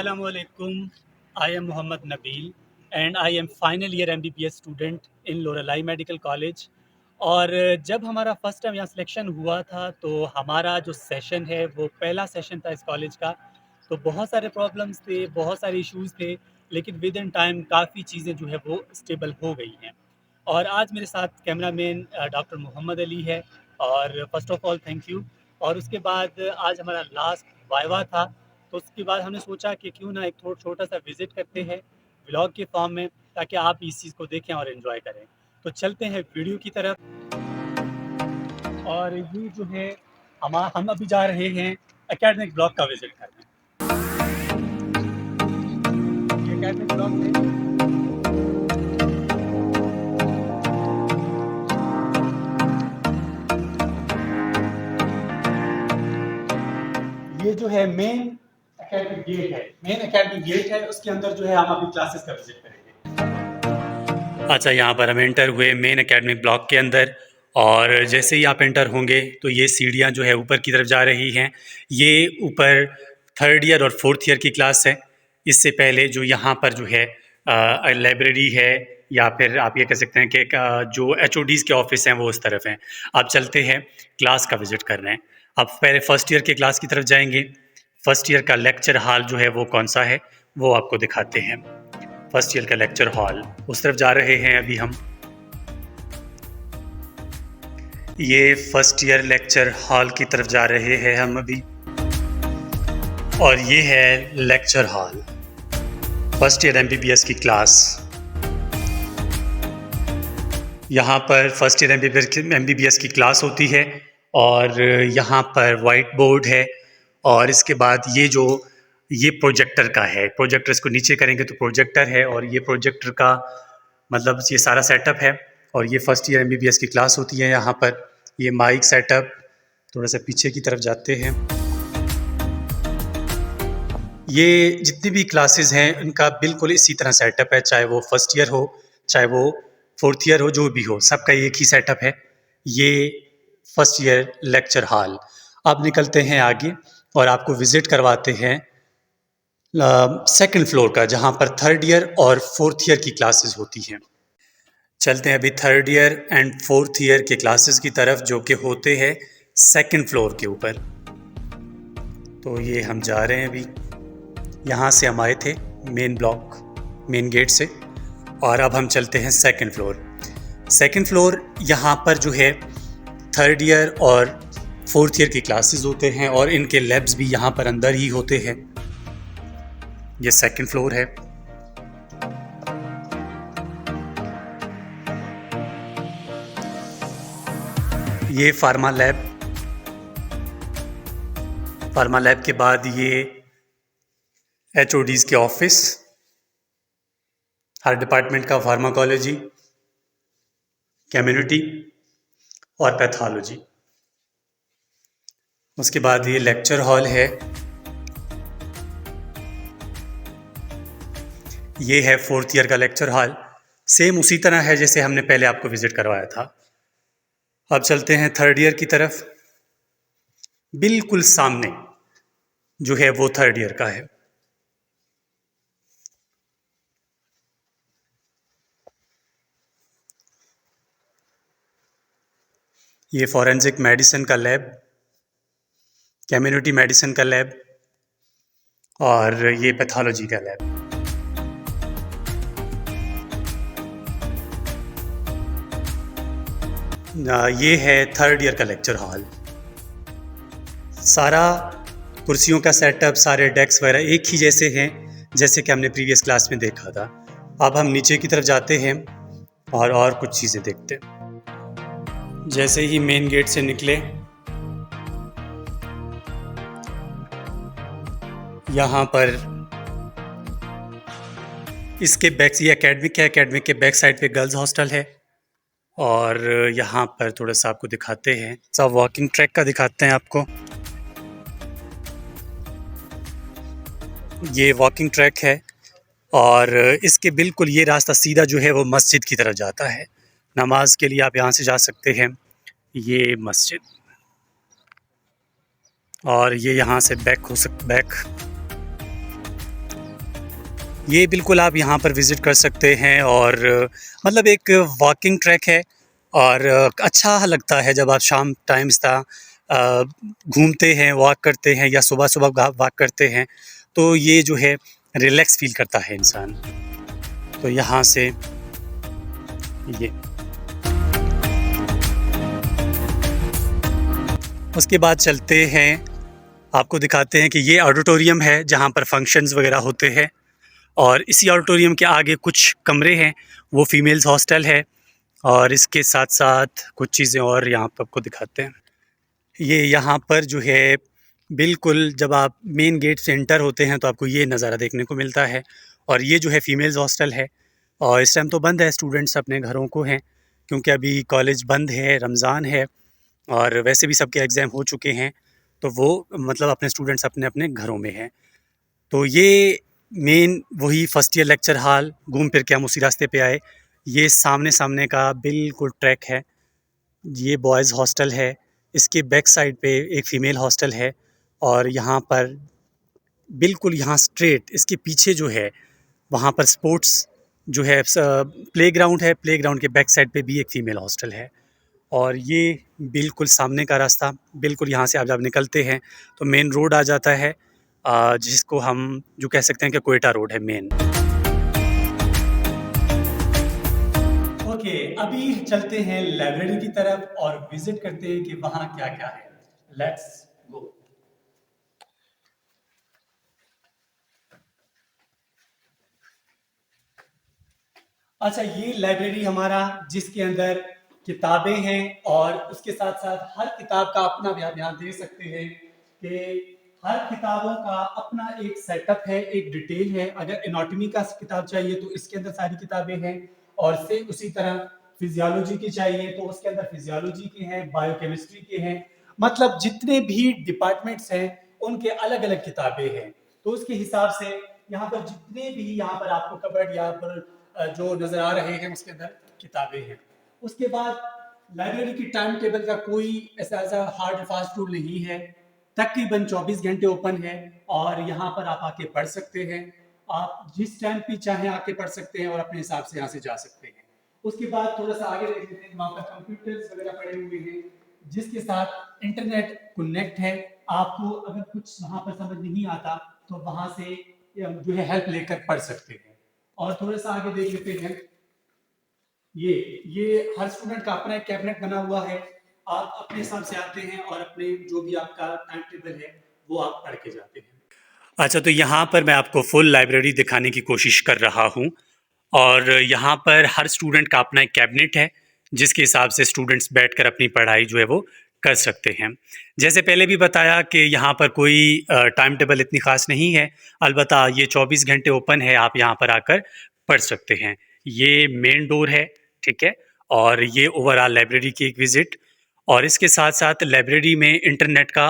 Assalamualaikum. I am Muhammad Nabil and I am final year MBBS student in Loralai medical college. और जब हमारा first time यहाँ selection हुआ था तो हमारा जो सेशन है वो पहला सेशन था इस कॉलेज का। तो बहुत सारे प्रॉब्लम्स थे, बहुत सारे इश्यूज़ थे, लेकिन विद इन टाइम काफ़ी चीज़ें जो है वो स्टेबल हो गई हैं। और आज मेरे साथ कैमरामैन डॉक्टर मोहम्मद अली है। और first of all thank you. और उसके बाद आज हमारा लास्ट वाइवा था, तो उसके बाद हमने सोचा कि क्यों ना एक छोटा सा विज़िट करते हैं व्लॉग के फॉर्म में, ताकि आप इस चीज़ को देखें और एंजॉय करें। तो चलते हैं वीडियो की तरफ। और ये जो है हम अभी जा रहे हैं एकेडमिक ब्लॉक का विज़िट करने। ये एकेडमिक ब्लॉक है। ये जो है मेन एकेडमिक गेट है, उसके अंदर जो है हम अभी क्लासेस का विजिट करेंगे। अच्छा, यहाँ पर हम एंटर हुए मेन एकेडमिक ब्लॉक के अंदर। और जैसे ही आप एंटर होंगे तो ये सीढ़ियाँ जो है ऊपर की तरफ जा रही हैं। ये ऊपर थर्ड ईयर और फोर्थ ईयर की क्लास है। इससे पहले जो यहाँ पर जो है लाइब्रेरी है, या फिर आप ये कह सकते हैं कि जो HODs के ऑफिस हैं वो उस तरफ हैं। आप चलते हैं क्लास का विजिट कर रहे हैं। आप पहले फर्स्ट ईयर के क्लास की तरफ जाएंगे। फर्स्ट ईयर का लेक्चर हॉल जो है वो कौन सा है वो आपको दिखाते हैं। फर्स्ट ईयर का लेक्चर हॉल, उस तरफ जा रहे हैं अभी हम। ये फर्स्ट ईयर लेक्चर हॉल की तरफ जा रहे हैं हम अभी। और ये है lecture hall, first year MBBS की क्लास। यहाँ पर फर्स्ट ईयर MBBS की क्लास होती है। और यहाँ पर वाइट बोर्ड है। और इसके बाद ये प्रोजेक्टर का है। प्रोजेक्टर इसको नीचे करेंगे तो प्रोजेक्टर है, और ये प्रोजेक्टर का मतलब ये सारा सेटअप है। और ये फर्स्ट ईयर MBBS की क्लास होती है। यहाँ पर ये माइक सेटअप, थोड़ा सा पीछे की तरफ जाते हैं। ये जितनी भी क्लासेस हैं उनका बिल्कुल इसी तरह सेटअप है, चाहे वो फर्स्ट ईयर हो, चाहे वो फोर्थ ईयर हो, जो भी हो, सबका एक ही सेटअप है। ये फर्स्ट ईयर लेक्चर हॉल। अब निकलते हैं आगे और आपको विजिट करवाते हैं सेकंड फ्लोर का, जहाँ पर थर्ड ईयर और फोर्थ ईयर की क्लासेस होती हैं। चलते हैं अभी third year and fourth year के क्लासेस की तरफ, जो कि होते हैं सेकंड फ्लोर के ऊपर। तो ये हम जा रहे हैं अभी। यहाँ से हम आए थे मेन ब्लॉक, मेन गेट से, और अब हम चलते हैं सेकंड फ्लोर। सेकंड फ्लोर यहाँ पर जो है थर्ड ईयर और फोर्थ ईयर की क्लासेस होते हैं, और इनके लैब्स भी यहाँ पर अंदर ही होते हैं। ये सेकंड फ्लोर है। ये फार्मा लैब के बाद ये HODs के ऑफिस, हर डिपार्टमेंट का, फार्माकोलॉजी, कम्युनिटी और पैथोलॉजी। उसके बाद ये लेक्चर हॉल है। ये है फोर्थ ईयर का लेक्चर हॉल, सेम उसी तरह है जैसे हमने पहले आपको विजिट करवाया था। अब चलते हैं थर्ड ईयर की तरफ। बिल्कुल सामने जो है वो थर्ड ईयर का है। ये फॉरेंसिक मेडिसिन का लैब, कम्युनिटी मेडिसिन का लैब, और ये पैथोलॉजी का लैब। ये है थर्ड ईयर का लेक्चर हॉल। सारा कुर्सियों का सेटअप, सारे डेस्क वगैरह एक ही जैसे हैं जैसे कि हमने प्रीवियस क्लास में देखा था। अब हम नीचे की तरफ जाते हैं और कुछ चीज़ें देखते हैं। जैसे ही मेन गेट से निकले, यहाँ पर इसके बैक, ये एकेडमिक है, एकेडमिक के बैक साइड पे गर्ल्स हॉस्टल है। और यहाँ पर थोड़ा सा आपको दिखाते हैं, सब वॉकिंग ट्रैक का दिखाते हैं आपको। ये वॉकिंग ट्रैक है, और इसके बिल्कुल ये रास्ता सीधा जो है वो मस्जिद की तरफ जाता है। नमाज के लिए आप यहाँ से जा सकते हैं। ये मस्जिद, और ये यहाँ से बैक ये बिल्कुल आप यहाँ पर विज़िट कर सकते हैं और मतलब एक वॉकिंग ट्रैक है और अच्छा लगता है जब आप शाम टाइम्स घूमते हैं, वॉक करते हैं या सुबह-सुबह वॉक करते हैं, तो ये जो है रिलैक्स फ़ील करता है इंसान। तो यहाँ से ये उसके बाद चलते हैं, आपको दिखाते हैं कि ये ऑडिटोरियम है जहाँ पर फंक्शंस वगैरह होते हैं और इसी ऑडिटोरियम के आगे कुछ कमरे हैं, वो फीमेल्स हॉस्टल है और इसके साथ-साथ कुछ चीज़ें और यहाँ पे आपको दिखाते हैं। ये यहाँ पर जो है बिल्कुल जब आप मेन गेट से एंटर होते हैं तो आपको ये नज़ारा देखने को मिलता है और ये जो है फीमेल्स हॉस्टल है और इस टाइम तो बंद है, स्टूडेंट्स अपने घरों को हैं क्योंकि अभी कॉलेज बंद है, रमज़ान है और वैसे भी सबके एग्ज़ाम हो चुके हैं, तो वो मतलब अपने स्टूडेंट्स अपने-अपने घरों में हैं। तो ये मेन वही फर्स्ट ईयर लेक्चर हॉल, घूम फिर के हम उसी रास्ते पे आए। ये सामने-सामने का बिल्कुल ट्रैक है, ये बॉयज़ हॉस्टल है, इसके बैक साइड पे एक फ़ीमेल हॉस्टल है और यहाँ पर बिल्कुल यहाँ स्ट्रेट इसके पीछे जो है, वहाँ पर स्पोर्ट्स जो है प्लेग्राउंड है, प्लेग्राउंड के बैक साइड पे भी एक फ़ीमेल हॉस्टल है और ये बिल्कुल सामने का रास्ता, बिल्कुल यहाँ से आप जब निकलते हैं, तो मेन रोड आ जाता है जिसको हम जो कह सकते हैं कि क्वेटा रोड है मेन। ओके, अभी चलते हैं लाइब्रेरी की तरफ और विजिट करते हैं कि वहाँ क्या-क्या है। Let's go. अच्छा, ये लाइब्रेरी हमारा जिसके अंदर किताबें हैं और उसके साथ-साथ हर किताब का अपना भी आप यहाँ देख सकते हैं कि हर किताबों का अपना एक सेटअप है, एक डिटेल है। अगर एनाटॉमी का किताब चाहिए तो इसके अंदर सारी किताबें हैं और सेम उसी तरह फिजियोलॉजी की चाहिए तो उसके अंदर फिजियोलॉजी के हैं, बायोकेमिस्ट्री के हैं। मतलब जितने भी डिपार्टमेंट्स हैं, उनके अलग-अलग किताबें हैं। तो उसके हिसाब से यहाँ पर जितने भी यहाँ पर आपको कबर्ड यहाँ पर जो नज़र आ रहे हैं उसके अंदर किताबें हैं। उसके बाद लाइब्रेरी की टाइम टेबल का कोई ऐसा हार्ड एंड फास्ट रूल नहीं है। तकरीबन 24 घंटे ओपन है और यहाँ पर आप आके पढ़ सकते हैं। आप जिस टाइम भी चाहें आके पढ़ सकते हैं और अपने हिसाब से यहाँ से जा सकते हैं। उसके बाद थोड़ा-सा आगे देख लेते हैं, वहाँ पर कंप्यूटर्स वगैरह पड़े हुए हैं, जिसके साथ इंटरनेट कनेक्ट है। आपको अगर कुछ वहाँ पर समझ नहीं आता, तो वहाँ से जो है हेल्प लेकर पढ़ सकते हैं। और थोड़ा-सा आगे देख लेते हैं, ये ये हर स्टूडेंट का अपना एक कैबिनेट बना हुआ है। आप अपने हिसाब से आते हैं और अपने जो भी आपका टाइम टेबल है, वो आप पढ़ के जाते हैं। अच्छा, तो यहाँ पर मैं आपको फुल लाइब्रेरी दिखाने की कोशिश कर रहा हूँ और यहाँ पर हर स्टूडेंट का अपना एक कैबिनेट है, जिसके हिसाब से स्टूडेंट्स बैठकर अपनी पढ़ाई जो है वो कर सकते हैं। जैसे पहले भी बताया कि यहाँ पर कोई टाइम टेबल इतनी ख़ास नहीं है, अलबत्ता ये 24 घंटे ओपन है, आप यहाँ पर आकर पढ़ सकते हैं। ये मेन डोर है, ठीक है? और ये ओवरऑल लाइब्रेरी की एक विज़िट और इसके साथ-साथ लाइब्रेरी में इंटरनेट का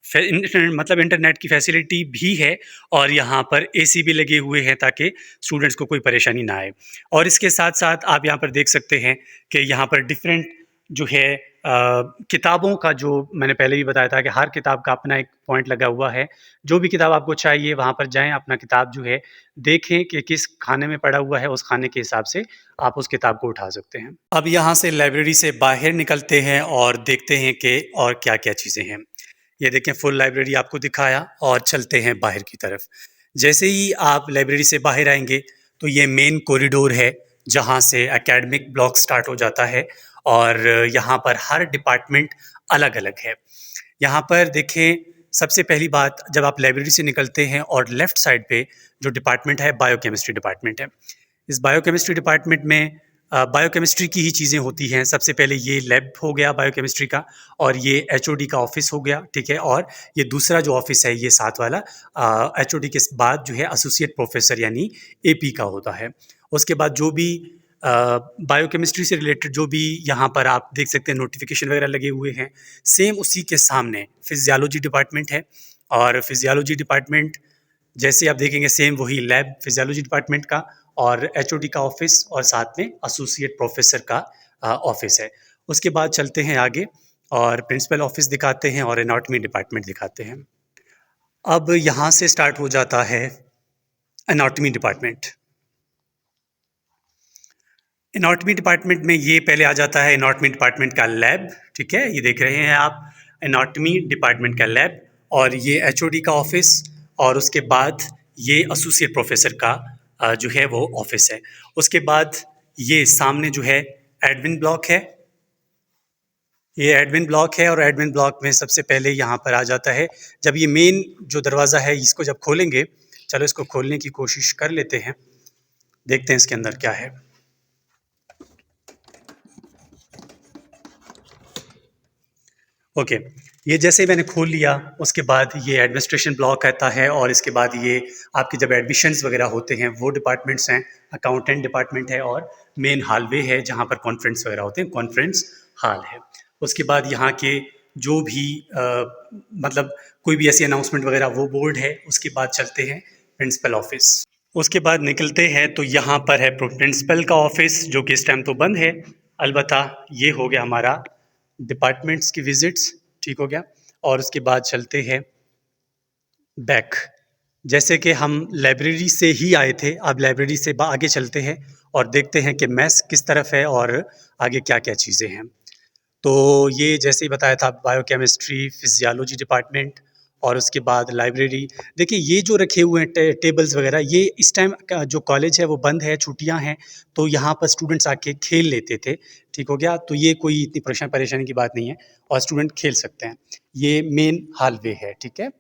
मतलब इंटरनेट की फैसिलिटी भी है और यहाँ पर एसी भी लगे हुए हैं ताकि स्टूडेंट्स को कोई परेशानी ना आए और इसके साथ साथ आप यहाँ पर देख सकते हैं कि यहाँ पर डिफरेंट जो है किताबों का जो मैंने पहले भी बताया था कि हर किताब का अपना एक पॉइंट लगा हुआ है। जो भी किताब आपको चाहिए वहाँ पर जाएं, अपना किताब जो है देखें कि किस खाने में पड़ा हुआ है, उस खाने के हिसाब से आप उस किताब को उठा सकते हैं। अब यहाँ से लाइब्रेरी से बाहर निकलते हैं और देखते हैं कि और क्या क्या चीज़ें हैं। ये देखें फुल लाइब्रेरी आपको दिखाया और चलते हैं बाहर की तरफ। जैसे ही आप लाइब्रेरी से बाहर आएंगे तो ये मेन कॉरिडोर है जहाँ से एकेडमिक ब्लॉक स्टार्ट हो जाता है और यहाँ पर हर डिपार्टमेंट अलग अलग है। यहाँ पर देखें, सबसे पहली बात जब आप लाइब्रेरी से निकलते हैं और लेफ़्ट साइड पे जो डिपार्टमेंट है बायोकेमिस्ट्री डिपार्टमेंट है। इस बायोकेमिस्ट्री डिपार्टमेंट में बायोकेमिस्ट्री की ही चीज़ें होती हैं। सबसे पहले ये लैब हो गया बायोकेमिस्ट्री का और ये एचओडी का ऑफिस हो गया, ठीक है? और ये दूसरा जो ऑफिस है ये साथ वाला एचओडी के बाद जो है एसोसिएट प्रोफेसर यानी एपी का होता है। उसके बाद जो भी बायोकेमिस्ट्री से रिलेटेड जो भी यहाँ पर आप देख सकते हैं नोटिफिकेशन वगैरह लगे हुए हैं, सेम उसी के सामने फिजियोलॉजी डिपार्टमेंट है और फिजियोलॉजी डिपार्टमेंट जैसे आप देखेंगे सेम वही लैब फिजियोलॉजी डिपार्टमेंट का और एचओडी का ऑफिस और साथ में एसोसिएट प्रोफेसर का ऑफिस है। उसके बाद चलते हैं आगे और प्रिंसिपल ऑफिस दिखाते हैं और एनाटॉमी डिपार्टमेंट दिखाते हैं। अब यहाँ से स्टार्ट हो जाता है एनाटॉमी डिपार्टमेंट। एनाटॉमी डिपार्टमेंट में ये पहले आ जाता है एनाटॉमी डिपार्टमेंट का लैब, ठीक है, ये देख रहे हैं आप, एनाटॉमी डिपार्टमेंट का लैब, और ये एचओडी का ऑफिस, और उसके बाद ये एसोसिएट प्रोफेसर का जो है वो ऑफिस है। उसके बाद ये सामने जो है एडमिन ब्लॉक है, ये एडमिन ब्लॉक है, और एडमिन ब्लॉक में सबसे पहले यहाँ पर आ जाता है, जब ये मेन जो दरवाज़ा है इसको जब खोलेंगे, चलो इसको खोलने की कोशिश कर लेते हैं, देखते हैं इसके अंदर क्या है। ओके, ये जैसे ही मैंने खोल लिया, उसके बाद ये एडमिनिस्ट्रेशन ब्लॉक आता है, और इसके बाद ये आपके जब एडमिशन्स वगैरह होते हैं वो डिपार्टमेंट्स हैं, अकाउंटेंट डिपार्टमेंट है, और मेन हॉलवे है जहाँ पर कॉन्फ्रेंस वगैरह होते हैं, कॉन्फ्रेंस हॉल है। उसके बाद यहाँ के जो भी मतलब कोई भी ऐसी अनाउंसमेंट वगैरह वो बोर्ड है, उसके बाद चलते हैं प्रिंसिपल ऑफिस। उसके बाद निकलते हैं तो यहाँ पर है प्रिंसिपल का ऑफिस, जो कि इस टाइम तो बंद है, अलबत्ता ये हो गया हमारा डिपार्टमेंट्स की विजिट्स, ठीक हो गया। और उसके बाद चलते हैं बैक, जैसे कि हम लाइब्रेरी से ही आए थे, अब लाइब्रेरी से आगे चलते हैं और देखते हैं कि मैथ्स किस तरफ है और आगे क्या क्या चीज़ें हैं। तो ये जैसे ही बताया था, बायोकेमिस्ट्री, फिजियोलॉजी डिपार्टमेंट, और उसके बाद लाइब्रेरी। देखिए ये जो रखे हुए हैं टेबल्स वगैरह, ये इस टाइम का जो कॉलेज है वो बंद है, छुट्टियां हैं, तो यहाँ पर स्टूडेंट्स आके खेल लेते थे, ठीक हो गया। तो ये कोई इतनी परेशानी की बात नहीं है, और स्टूडेंट खेल सकते हैं। ये मेन हॉलवे है, ठीक है।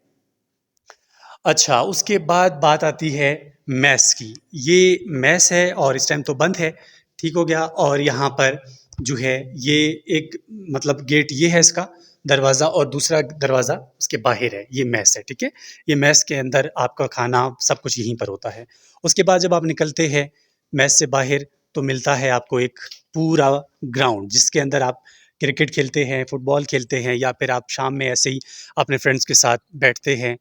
अच्छा, उसके बाद बात आती है मैथ्स की। ये मैथ्स है और इस टाइम तो बंद है, ठीक हो गया। और यहाँ पर जो है ये एक मतलब गेट ये है इसका दरवाज़ा, और दूसरा दरवाज़ा उसके बाहर है, ये मैथ्स है, ठीक है। ये मैथ्स के अंदर आपका खाना सब कुछ यहीं पर होता है। उसके बाद जब आप निकलते हैं मैथ्स से बाहर, तो मिलता है आपको एक पूरा ग्राउंड, जिसके अंदर आप क्रिकेट खेलते हैं, फुटबॉल खेलते हैं, या फिर आप शाम में ऐसे ही अपने फ्रेंड्स के साथ बैठते हैं,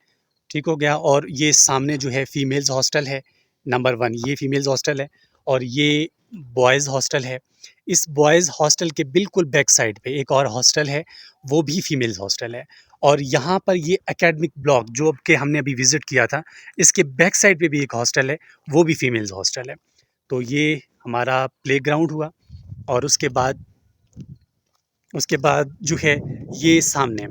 ठीक हो गया। और ये सामने जो है फीमेल्स हॉस्टल है, नंबर 1 ये फीमेल्स हॉस्टल है, और ये बॉयज़ हॉस्टल है। इस बॉयज़ हॉस्टल के बिल्कुल बैक साइड पे एक और हॉस्टल है, वो भी फीमेल्स हॉस्टल है। और यहाँ पर ये एकेडमिक ब्लॉक जो अब के हमने अभी विज़िट किया था, इसके बैक साइड पे भी एक हॉस्टल है, वो भी फीमेल्स हॉस्टल है। तो ये हमारा प्लेग्राउंड हुआ। और उसके बाद जो है ये सामने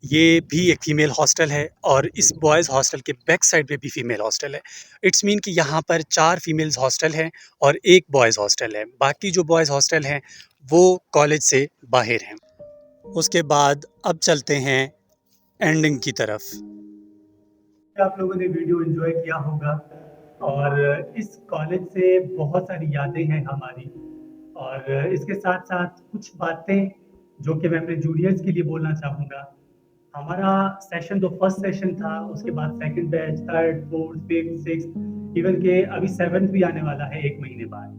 ये भी एक फ़ीमेल हॉस्टल है, और इस बॉयज़ हॉस्टल के बैक साइड पे भी फ़ीमेल हॉस्टल है। इट्स मीन कि यहाँ पर 4 फ़ीमेल्स हॉस्टल हैं और 1 बॉयज़ हॉस्टल है। बाकी जो बॉयज़ हॉस्टल हैं वो कॉलेज से बाहर हैं। उसके बाद अब चलते हैं एंडिंग की तरफ। आप लोगों ने वीडियो एंजॉय किया होगा, और इस कॉलेज से बहुत सारी यादें हैं हमारी, और इसके साथ साथ कुछ बातें जो कि मैं अपने जूनियर्स के लिए बोलना चाहूँगा। हमारा सेशन तो फर्स्ट सेशन था, उसके बाद second batch, third, fourth, fifth, sixth, even के अभी सेवन्थ भी आने वाला है 1 महीने बाद।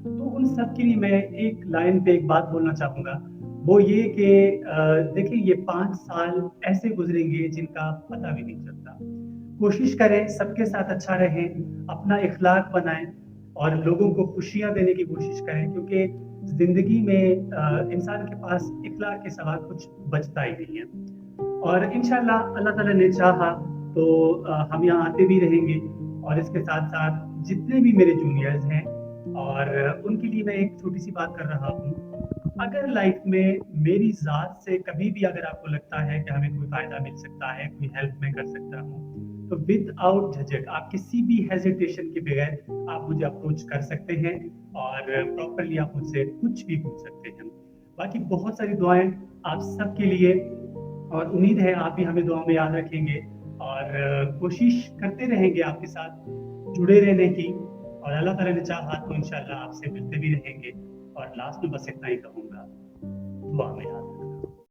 तो उन सब के लिए मैं एक लाइन पे एक बात बोलना चाहूँगा, वो ये कि देखिए ये 5 साल ऐसे गुज़रेंगे जिनका पता भी नहीं चलता। कोशिश करें सबके साथ अच्छा रहें, अपना इखलाक बनाएँ और लोगों को खुशियाँ देने की कोशिश करें, क्योंकि ज़िंदगी में इंसान के पास इखलाक के सिवा कुछ बचता ही नहीं है। और इंशाल्लाह अल्लाह ताला ने चाहा तो हम यहाँ आते भी रहेंगे, और इसके साथ-साथ जितने भी मेरे जूनियर्स हैं, और उनके लिए मैं एक छोटी-सी बात कर रहा हूँ। अगर लाइफ में मेरी ज़ात से कभी भी अगर आपको लगता है कि हमें कोई फ़ायदा मिल सकता है, कोई हेल्प मैं कर सकता हूँ, तो विदाउट झिझक आप किसी भी हेजिटेशन के बगैर आप मुझे अप्रोच कर सकते हैं, और प्रॉपर्ली आप मुझसे कुछ भी पूछ सकते हैं। बाकी बहुत सारी दुआएँ आप सबके लिए, और उम्मीद है आप भी हमें दुआ में याद रखेंगे, और कोशिश करते रहेंगे आपके साथ जुड़े रहने की, और अल्लाह ताला ने चाहा तो इंशाल्लाह आपसे मिलते भी रहेंगे। और लास्ट में बस इतना ही कहूँगा, दुआ में याद